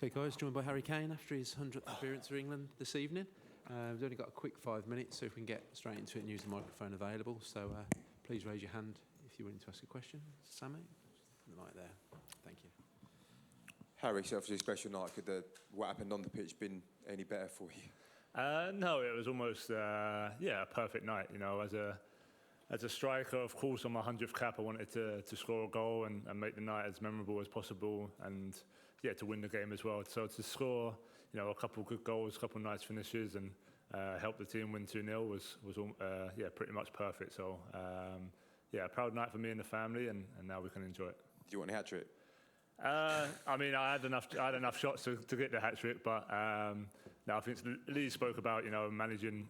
Okay, guys, joined by Harry Kane after his 100th appearance for England this evening. We've only got a quick 5 minutes, so if we can get straight into it and use the microphone available. So please raise your hand if you're willing to ask a question. Sammy, right there. Thank you. Harry, so obviously a special night. Could what happened on the pitch been any better for you? No, it was almost a perfect night. You know, as a striker, of course, on my 100th cap, I wanted to score a goal and make the night as memorable as possible, and to win the game as well. So to score, a couple of good goals, a couple of nice finishes, and help the team win 2-0 was pretty much perfect. So a proud night for me and the family, and now we can enjoy it. Do you want a hat trick? I had enough shots to get the hat trick, but I think Lee spoke about managing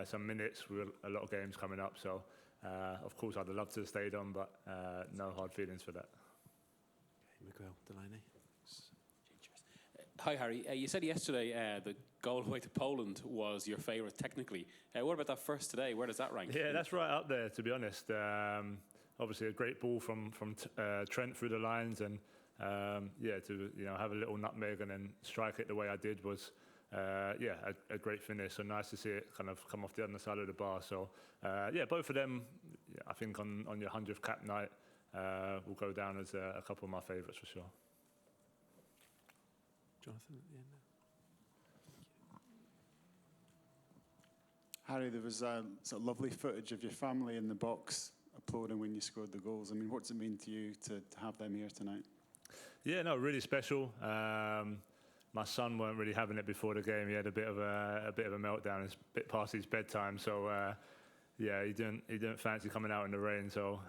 some minutes with a lot of games coming up. So of course I'd love to have stayed on, but no hard feelings for that. Okay, Miguel Delaney. Hi Harry, you said yesterday the goal away to Poland was your favourite technically. What about that first today? Where does that rank? Yeah, that's right up there, to be honest. Obviously a great ball from Trent through the lines, and to have a little nutmeg and then strike it the way I did was a great finish. So nice to see it kind of come off the other side of the bar. So both of them, I think on your 100th cap night will go down as a couple of my favourites for sure. Jonathan at the end there. Harry, there was sort of lovely footage of your family in the box applauding when you scored the goals. I mean, what's it mean to you to have them here tonight? Yeah, no, really special. My son weren't really having it before the game. He had a bit of a meltdown. It's a bit past his bedtime, so he didn't fancy coming out in the rain. So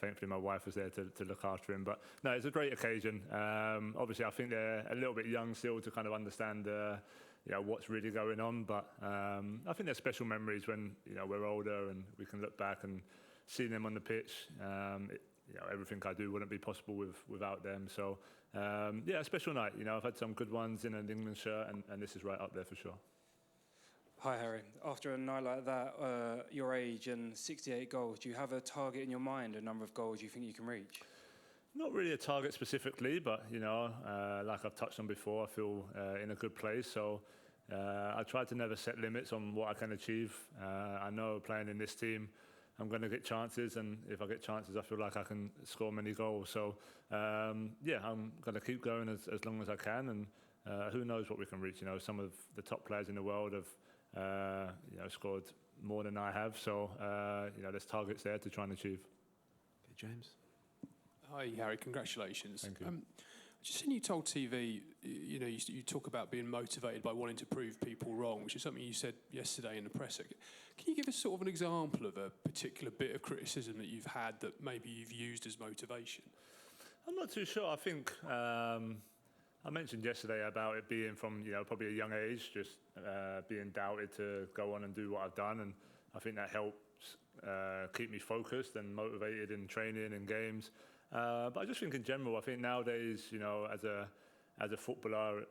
thankfully my wife was there to look after him. But no, it's a great occasion. Obviously, I think they're a little bit young still to kind of understand what's really going on. But I think they're special memories when we're older and we can look back and see them on the pitch. Everything I do wouldn't be possible without them. So a special night. I've had some good ones in an England shirt, and this is right up there for sure. Hi Harry, after a night like that, your age and 68 goals, do you have a target in your mind, a number of goals you think you can reach? Not really a target specifically, but like I've touched on before, I feel in a good place. So I try to never set limits on what I can achieve. I know playing in this team, I'm going to get chances, and if I get chances, I feel like I can score many goals. So I'm going to keep going as long as I can, and who knows what we can reach. Some of the top players in the world have scored more than I have. So there's targets there to try and achieve. Okay, James. Hi Harry, congratulations. Thank you. Just seen you told TV, you talk about being motivated by wanting to prove people wrong, which is something you said yesterday in the presser. Can you give us sort of an example of a particular bit of criticism that you've had that maybe you've used as motivation? I'm not too sure. I think I mentioned yesterday about it being from probably a young age, just being doubted to go on and do what I've done, and I think that helps keep me focused and motivated in training and games. But I just think in general, I think nowadays, as a footballer,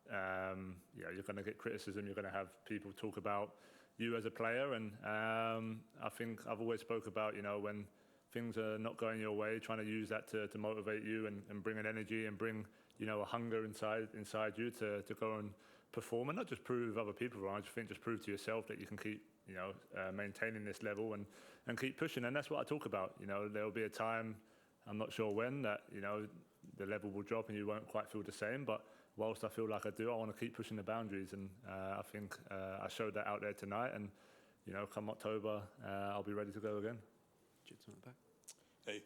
you're going to get criticism. You're going to have people talk about you as a player, and I think I've always spoke about when things are not going your way, trying to use that to motivate you and bring an energy and bring a hunger inside you to go and perform, and not just prove other people wrong. I just think just prove to yourself that you can keep maintaining this level and keep pushing, and that's what I talk about. There'll be a time, I'm not sure when, that the level will drop and you won't quite feel the same. But whilst I feel like I do, I want to keep pushing the boundaries, and I think I showed that out there tonight. And come October, I'll be ready to go again. Back. Hey,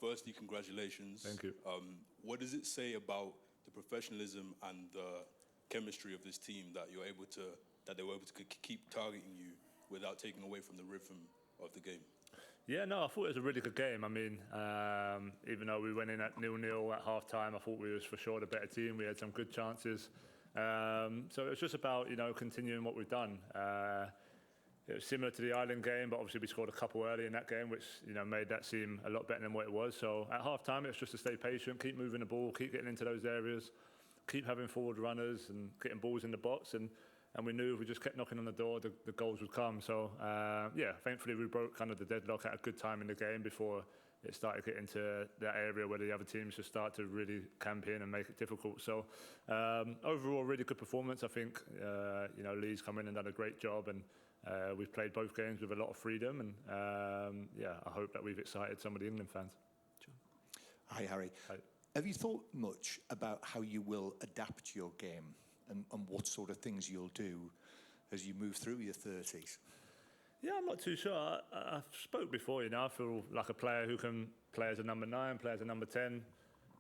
firstly, congratulations. Thank you. What does it say about the professionalism and the chemistry of this team that they were able to keep targeting you without taking away from the rhythm of the game? Yeah, no, I thought it was a really good game. I mean, even though we went in at 0-0 at half-time, I thought we was for sure the better team. We had some good chances. So it was just about, continuing what we've done. It was similar to the Ireland game, but obviously we scored a couple early in that game, which, made that seem a lot better than what it was. So at half-time, it was just to stay patient, keep moving the ball, keep getting into those areas, keep having forward runners and getting balls in the box. And we knew if we just kept knocking on the door, the goals would come. So, thankfully we broke kind of the deadlock at a good time in the game before it started getting to that area where the other teams just start to really camp in and make it difficult. So overall, really good performance. I think Lee's come in and done a great job, and we've played both games with a lot of freedom, and I hope that we've excited some of the England fans. John. Hi, Harry. Hi. Have you thought much about how you will adapt your game and what sort of things you'll do as you move through your 30s? Yeah, I'm not too sure. I've spoke before, I feel like a player who can play as a number 9, play as a number 10,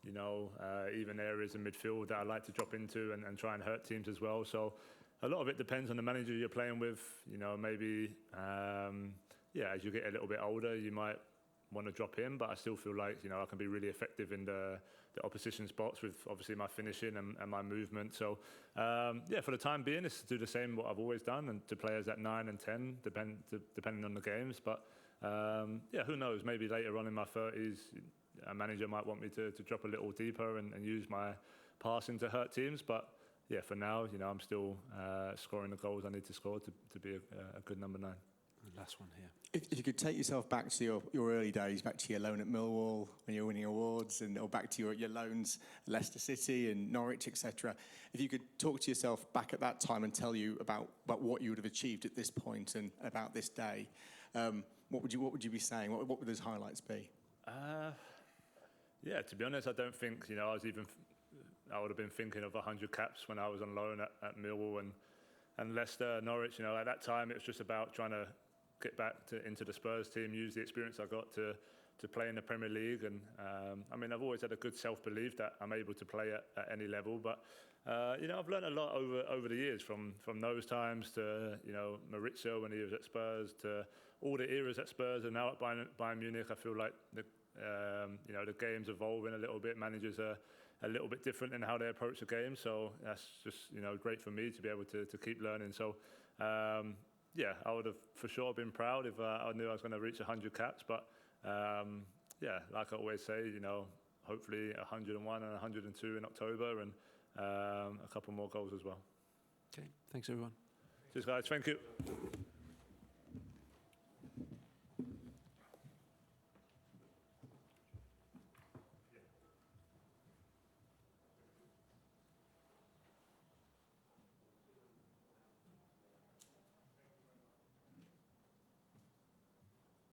even areas in midfield that I like to drop into and try and hurt teams as well. So a lot of it depends on the manager you're playing with. Maybe, as you get a little bit older, you might want to drop in, but I still feel like, I can be really effective in the opposition's box with obviously my finishing and my movement. So, for the time being, it's to do the same what I've always done and to play as at 9 and 10, depending on the games. But, who knows? Maybe later on in my 30s, a manager might want me to drop a little deeper and use my passing to hurt teams. But, for now, I'm still scoring the goals I need to score to be a good number 9. And last one here. If you could take yourself back to your early days, back to your loan at Millwall when you were winning awards, or back to your loans at Leicester City and Norwich, etc. If you could talk to yourself back at that time and tell you about what you would have achieved at this point and about this day, what would you be saying? What would those highlights be? To be honest, I don't think I would have been thinking of 100 caps when I was on loan at Millwall and Leicester, Norwich. At that time it was just about trying to get back into the Spurs team, use the experience I got to play in the Premier League. And I've always had a good self-belief that I'm able to play at any level. But I've learned a lot over the years from those times to Maurizio when he was at Spurs, to all the eras at Spurs and now at Bayern Munich. I feel like the game's evolving a little bit. Managers are a little bit different in how they approach the game. So that's just great for me to be able to keep learning. So. I would have for sure been proud if I knew I was going to reach 100 caps. But, like I always say, hopefully 101 and 102 in October and a couple more goals as well. Okay, thanks everyone. Cheers, guys. Thank you.